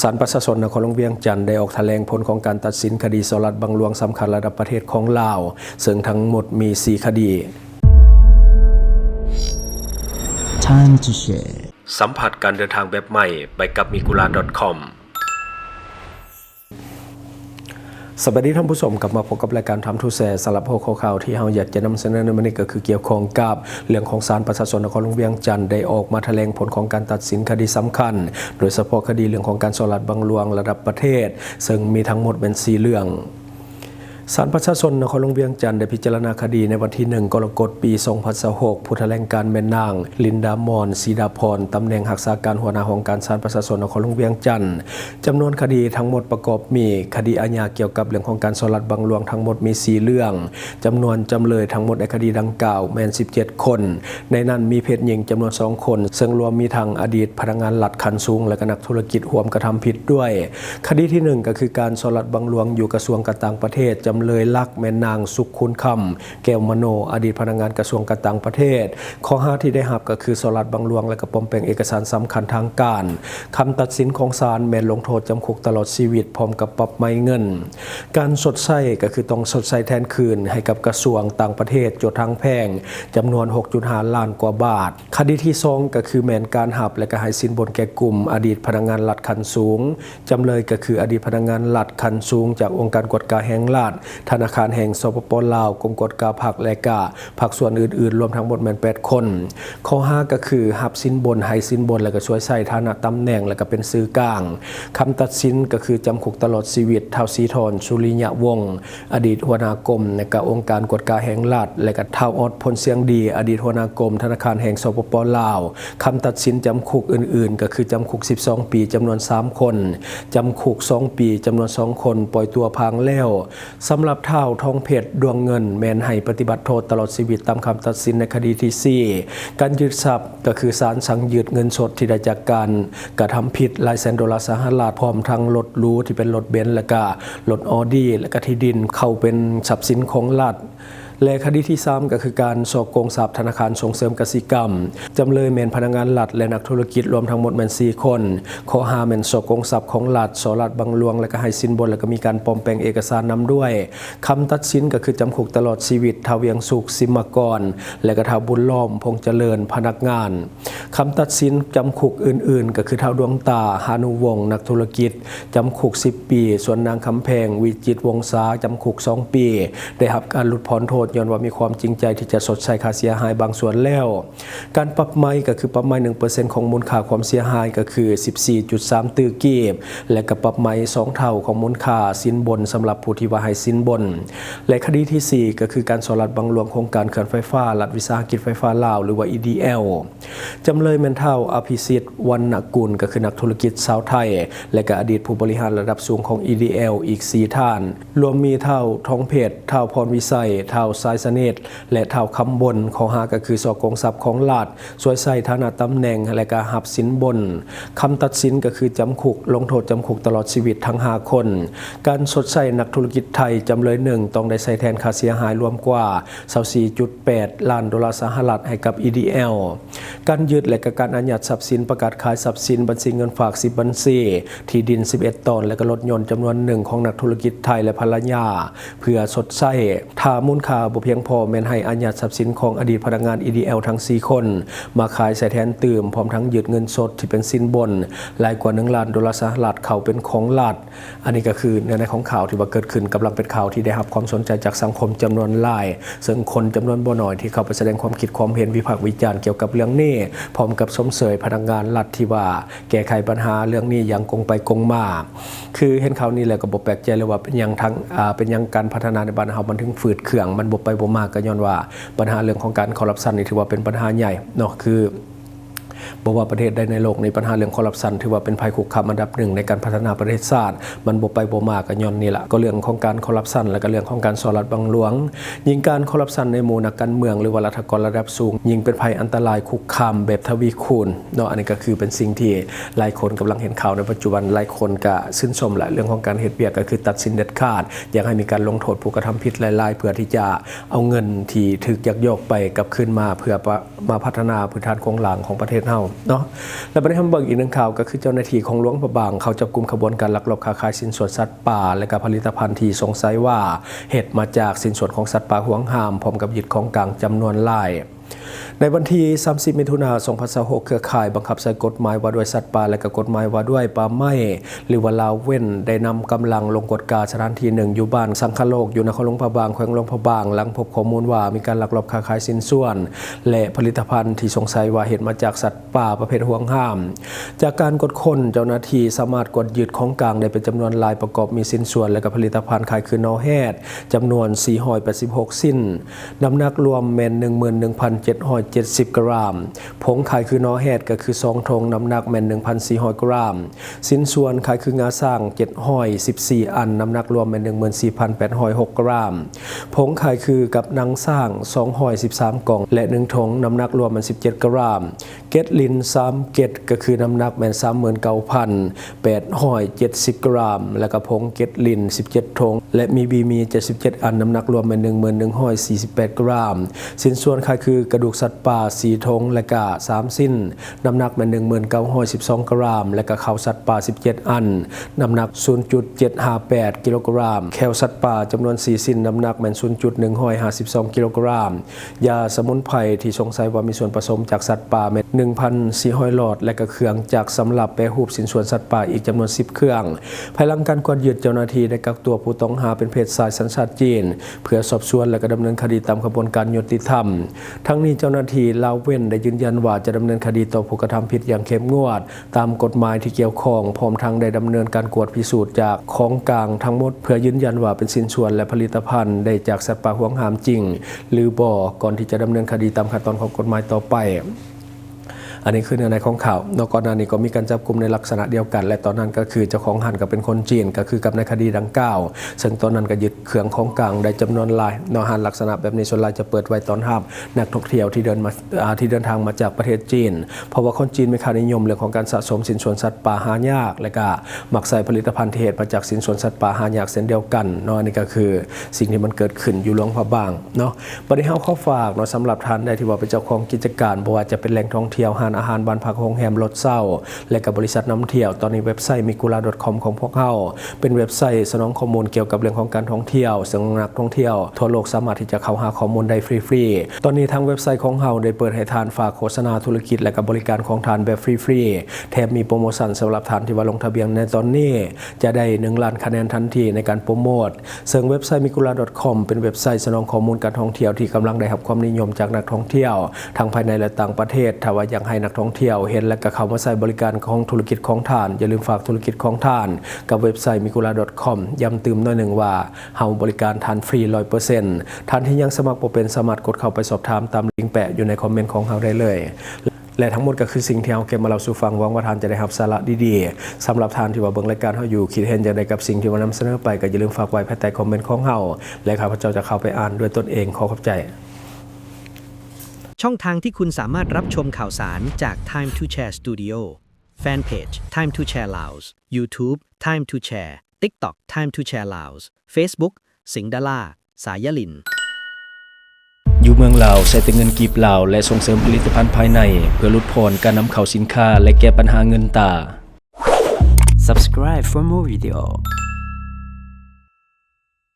ศาลประชาชนนครหลวงเวียงจันทร์ได้ออกแถลงผลของการตัดสินคดีสลัดบังหลวงสำคัญระดับประเทศของลาวซึ่งทั้งหมดมี4คดี Time to share สัมผัสการเดินทางแบบใหม่ไปกับmigula.com สวัสดีท่านผู้ชมกลับมาพบกับรายการทำทูแชร์สำหรับหัวข้อข่าวที่เราอยากจะนำเสนอในวันนี้ก็คือเกี่ยวข้องกับเรื่องของศาลประชาชนนครหลวงเวียงจันทร์ได้ออกมาแถลงผลของการตัดสินคดีสำคัญโดยเฉพาะคดีเรื่องของการสลัดบังหลวงระดับประเทศซึ่งมีทั้งหมดเป็น4เรื่องศาลประชาชนนครหลวงเวียงจันทร์ได้พิจารณาคดีในวันที่1 กรกฎาคม ปี 2026 ผู้แถลงการแม่นางลินดามอนศรีดาพรตำแหน่งรักษาการหัวหน้าของการศาลประชาชนนครหลวงเวียงจันทร์จำนวนคดีทั้งหมดประกอบมีคดีอาญาเกี่ยวกับเรื่องของการสลัดบังหลวงทั้งหมดมี4เรื่องจำนวนจำเลยทั้งหมดในคดีดังกล่าวแม่น17 คนในนั้นมีเพศหญิงจำนวน2 คนซึ่งรวมมีทั้งอดีตพนักงานรัฐขั้นสูงและก็นักธุรกิจร่วมกระทำผิดด้วยคดีที่1ก็คือการสลัดบังหลวงอยู่กระทรวงการต่างประเทศจำเลยลักแม่นางสุขคุณคำแก้วมโนอดีตพนักงานกระทรวงการต่างประเทศข้อ5ที่ได้รับก็คือสลัดบังหลวงและก็ปลอมแปลงเอกสารสำคัญทางการคำตัดสินของศาลแม่นลงโทษจำคุกตลอดชีวิตพร้อมกับปรับไม้เงินการชดใช้ก็คือต้องชดใช้แทนคืนให้กับกระทรวงต่างประเทศโจทย์ทางแพ่งจำนวน 6.5 ล้านกว่าบาทคดีที่2ก็คือแม่นการหับและก็ให้สินบนแก่กลุ่มอดีตพนักงานรัฐขั้นสูงจำเลยก็คืออดีตพนักงานรัฐขั้นสูงจากองค์การกฎการแห่งรัฐธนาคารแห่งสปป.ลาวกรมกฎการพรรคและก็พรรคส่วนอื่นๆรวมทั้งหมดแม่น8 คนข้อ5ก็คือหับสินบนให้สินบนและก็ช่วยใช้ฐานะตำแหน่งและก็เป็นสื่อกลางคำตัดสินก็คือจำคุกตลอดชีวิตท้าวศรีธรสุริยะวงศ์อดีตหัวหน้ากรมและก็องค์การกฎการแห่งรัฐและก็ท้าวออดพลเสียงดีอดีตหัวหน้ากรมธนาคารแห่งสปป.ลาวคำตัดสินจำคุกอื่นๆก็คือจำคุก12 ปีจำนวน3 คนจำคุก2 ปีจำนวน2 คนปล่อยตัวพางแล้วสำหรับท้าวทองเพชรดวงเงินแมนให้ปฏิบัติโทษตลอดชีวิตตามคำตัดสินในคดีที่4การยึดทรัพย์ก็คือศาลสั่งยึดเงินสดที่ได้จากการกระทำผิดหลายแสนดอลลาร์สหรัฐพร้อมทั้งรถหรูที่เป็นรถเบนซ์และก็รถออดี้และก็ที่ดินเข้าเป็นทรัพย์สินของรัฐและคดีที่3ก็คือการฉ้อโกงทรัพย์ธนาคารส่งเสริมกสิกรรมจำเลยแม่นพนักงานรัฐและนักธุรกิจรวมทั้งหมดแม่น4 คนข้อ5แม่นฉ้อโกงทรัพย์ของรัฐสลัดบังหลวงและก็ให้สินบนและก็มีการปลอมแปลงเอกสารนำด้วยคำตัดสินก็คือจำคุกตลอดชีวิตท้าวเวียงสุขสิมกรและก็ท้าวบุญล้อมพงษ์เจริญพนักงานคำตัดสินจำคุกอื่นๆก็คือท้าวดวงตาหานุวงศ์นักธุรกิจจำคุก10 ปีส่วนนางคำแพงวิจิตรวงศาจำคุก2 ปีได้รับการหลุดพ้นโทษย้อนว่ามีความจริงใจที่จะชดใช้ค่าเสียหายบางส่วนแล้วการปรับไม้ก็คือปรับไม้ 1% ของมูลค่าความเสียหายก็คือ 14.3 ตื้อกีบและก็ปรับไม้2 เท่าของมูลค่าสินบนสำหรับผู้ที่ว่าให้สินบนและคดีที่4ก็คือการสลัดบังหลวงโครงการเขื่อนไฟฟ้ารัฐวิสาหกิจไฟฟ้าลาวหรือว่า EDL จำเลยแม่นเท่าอภิสิทธิ์วรรณกุลก็คือนักธุรกิจชาวไทยและก็อดีตผู้บริหารระดับสูงของ EDL อีก4 ท่านรวมมีเท่าทองเพชรเท่าพรวิสัยเท่าสายเสน่ห์และเท่าคำบนข้อ5ก็คือฉ้อโกงทรัพย์ของรัฐช่วยใช้ฐานะตำแหน่งและก็หับสินบนคำตัดสินก็คือจำคุกลงโทษจำคุกตลอดชีวิตทั้ง5 คนการชดใช้นักธุรกิจไทยจำเลย1ต้องได้ใช้แทนค่าเสียหายรวมกว่า 24.8 ล้านดอลลาร์สหรัฐให้กับ EDL การยึดและก็การอายัดทรัพย์สินประกาศขายทรัพย์สินบัญชีเงินฝาก10 บัญชีที่ดิน11 ตนและก็รถยนต์จำนวน1ของนักธุรกิจไทยและภรรยาเพื่อชดใช้ถ้ามูลค่าบ่เพียงพอแม่นให้อายัดทรัพย์สินของอดีตพนักงาน EDL ทั้ง4 คนมาขายใส่แทนตื่มพร้อมทั้งยึดเงินสดที่เป็นสินบนหลายกว่า1 ล้านดอลลาร์สหรัฐเข้าเป็นของรัฐอันนี้ก็คือเนื้อในของข่าวที่ว่าเกิดขึ้นกำลังเป็นข่าวที่ได้รับความสนใจจากสังคมจำนวนหลายซึ่งคนจำนวนบ่น้อยที่เข้าไปแสดงความคิดความเห็นวิพากษ์วิจารณ์เกี่ยวกับเรื่องนี้พร้อมกับสมเสยพนักงานรัฐที่ว่าแก้ไขปัญหาเรื่องนี้อย่างกงไปกงมาคือเห็นข่าวนี้แล้วก็บ่แปลกใจเลยว่าเป็นอย่างทั้งเป็นอย่างการพัฒนาในบ้านเฮามันถึงฝืดเคืองมันบ่ไปบ่มาก็ย้อนว่าปัญหาเรื่องของการคอร์รัปชันนี่ถือว่าเป็นปัญหาใหญ่เนาะคือบอกว่าประเทศใดในโลกในปัญหาเรื่องคอร์รัปชันถือว่าเป็นภัยคุกคามอันดับ1ในการพัฒนาประเทศชาติมันบ่ไปบ่มาก็ย้อนนี่แหละก็เรื่องของการคอร์รัปชันและก็เรื่องของการสลัดบังหลวงยิ่งการคอร์รัปชันในหมู่นักการเมืองหรือว่ารัฐกรระดับสูงยิ่งเป็นภัยอันตรายคุกคามแบบทวีคูณเนาะอันนี้ก็คือเป็นสิ่งที่หลายคนกำลังเห็นข่าวในปัจจุบันหลายคนก็ชื่นชมแหละเรื่องของการเฮ็ดเวียกก็คือตัดสินเด็ดขาดอยากให้มีการลงโทษผู้กระทำผิดหลายๆเพื่อที่จะเอาเงินที่ถูกยักยอกไปกลับคืนมาเพื่อมาพัฒนาพื้นฐานโครงหลังของประเทศเฮ ฮาเนาะและประเด็นที่เบิ่งอีกหนึ่งข่าวก็คือเจ้าหน้าที่ของหลวงพระบางเขาจับกุมขบวนการลักลอบค้าขายสินส่วนสัตว์ป่าและก็ผลิตภัณฑ์ที่สงสัยว่าเฮ็ดมาจากสินส่วนของสัตว์ป่าห่วงห้ามพร้อมกับยึดของกลางจำนวนหลายในวันที่ 30 มิถุนายน 2026 เครือข่ายบังคับใช้กฎหมายว่าด้วยสัตว์ป่าและก็กฎหมายว่าด้วยป่าไม้หรือว่าลาวเว้นได้นำกำลังลงกฎการสถานที่หนึ่งอยู่บ้านสังคโลกอยู่นครหลวงพระบางแขวงหลวงพระบางหลังพบข้อมูลว่ามีการลักลอบค้าขายสินส่วนและผลิตภัณฑ์ที่สงสัยว่าเห็นมาจากสัตว์ป่าประเภทห่วงห้ามจากการกดค้นเจ้าหน้าที่สามารถกดยึดของกลางได้เป็นจำนวนหลายประกอบมีสินส่วนและก็ผลิตภัณฑ์ขายคือนอแฮดจำนวน486สิ้นน้ำหนักรวมแม่น 11,770 กรัมผงขายคือนอแฮดก็คือ2ธงน้ำหนักแม่น 1,400 กรัมสินส่วนขายคืองาสร้าง714อันน้ำหนักรวมแม่น 14,806 กรัมผงขายคือกับหนังสร้าง213กล่องและ1ธงน้ำหนักรวมมัน17 กรัมเกตลิน3เกตก็คือน้ำหนักแม่น 39,870 กรัมและก็ผงเกตลิน17ธงและมีบีมี77อันน้ำหนักรวมแม่น 11,148 กรัมสินส่วนขายคือกระดูกสัตว์ป่า4ธงและก็3สิ้นน้ำหนักแม่น 1912 กรัมและก็เข่าสัตว์ป่า17อันน้ำหนัก 0.758 กิโลกรัมแคลสัตว์ป่าจำนวน4สิ้นน้ำหนักแม่น 0.152 กิโลกรัมยาสมุนไพรที่สงสัยว่ามีส่วนผสมจากสัตว์ป่าแม่น 1,400 หลอดและก็เครื่องจักรสำหรับแปรรูปสินส่วนสัตว์ป่าอีกจำนวน10เครื่องภายหลังการกวดยึดเจ้าหน้าที่ได้กักตัวผู้ต้องหาเป็นเพศชายสัญชาติจีนเพื่อสอบสวนและก็ดำเนินคดีตามกระบวนการยุติธรรมทั้งนี้เจ้าหน้าที่ลาวเว้นได้ยืนยันว่าจะดำเนินคดีต่อผู้กระทำผิดอย่างเข้มงวดตามกฎหมายที่เกี่ยวข้องพร้อมทั้งได้ดำเนินการกวดพิสูจน์จากของกลางทั้งหมดเพื่อยืนยันว่าเป็นสินส่วนและผลิตภัณฑ์ได้จากสัตว์ป่าห่วงห้ามจริงหรือบ่ก่อนที่จะดำเนินคดีตามขั้นตอนของกฎหมายต่อไปอันนี้คือเนื้อในของข่าวนอกก่อนหน้านี้ก็มีการจับกุมในลักษณะเดียวกันและตอนนั้นก็คือเจ้าของหันก็เป็นคนจีนก็คือกับในคดีดังกล่าวซึ่งตอนนั้นก็ยึดเครื่องของกลางได้จำนวนหลายนอหันลักษณะแบบนี้ส่วนหลายจะเปิดไว้ตอนห้ามนักท่องเที่ยวที่เดินทางมาจากประเทศจีนเพราะว่าคนจีนมีค่านิยมเรื่องของการสะสมสินส่วนสัตว์ป่าหายากและก็มักใส่ผลิตภัณฑ์ที่เฮ็ดมาจากสินส่วนสัตว์ป่าหายากเช่นเดียวกันเนาะนี่ก็คือสิ่งที่มันเกิดขึ้นอยู่หลวงพระบางเนาะบ่ได้เฮาเข้าฝากเนาะสำหรับท่านใดที่ว่าเป็นเจ้าของกิจการบ่ว่าจะเป็นแหล่งท่องเที่ยวร้านอาหารบ้านพักโรงแรมรถเช่าและกับบริษัทนำเที่ยวตอนนี้เว็บไซต์ mikula.com ของพวกเราเป็นเว็บไซต์สนองข้อมูลเกี่ยวกับเรื่องของการท่องเที่ยวซึ่งนักท่องเที่ยวทั่วโลกสามารถที่จะเข้าหาข้อมูลได้ฟรีๆตอนนี้ทางเว็บไซต์ของเราได้เปิดให้ทานฝากโฆษณาธุรกิจและกับบริการของทานแบบฟรีๆแถมมีโปรโมชั่นสำหรับทานที่ว่าลงทะเบียนในตอนนี้จะได้1 ล้านคะแนนทันทีในการโปรโมทซึ่งเว็บไซต์ mikula.com เป็นเว็บไซต์สนองข้อมูลการท่องเที่ยวที่กำลังได้รับความนิยมจากนักท่องเที่ยวทั้งภายในและต่างประเทศถ้าว่าอยากให้นักท่องเที่ยวเห็นและก็เข้ามาใช้บริการของธุรกิจของท่านอย่าลืมฝากธุรกิจของท่านกับเว็บไซต์ mikula.com ย้ำเติมหน่อยหนึ่งว่าเฮาบริการท่านฟรี 100% ท่านที่ยังสมัครบ่เป็นสามารถกดเข้าไปสอบถามตามลิงก์แปะอยู่ในคอมเมนต์ของเฮาได้เลยและทั้งหมดก็คือสิ่งที่เฮาเก็บมาเล่าสู่ฟังหวังว่าท่านจะได้รับสาระดีๆสำหรับท่านที่ว่าเบิ่งรายการเฮาอยู่คิดเห็นอย่างไรกับสิ่งที่ว่านำเสนอไปก็อย่าลืมฝากไว้ภายใต้คอมเมนต์ของเฮาและข้าพเจ้าจะเข้าไปอ่านด้วยตนเองขอขอบใจช่องทางที่คุณสามารถรับชมข่าวสารจาก Time to Share Studio Fanpage Time to Share Laos YouTube Time to Share TikTok Time to Share Laos Facebook สิงห์ดาราสายลินอยู่เมืองลาวใช้แต่เงินกีบลาวและส่งเสริมผลิตภัณฑ์ภายในเพื่อลดพรการนำเข้าสินค้าและแก้ปัญหาเงินตา Subscribe for more video.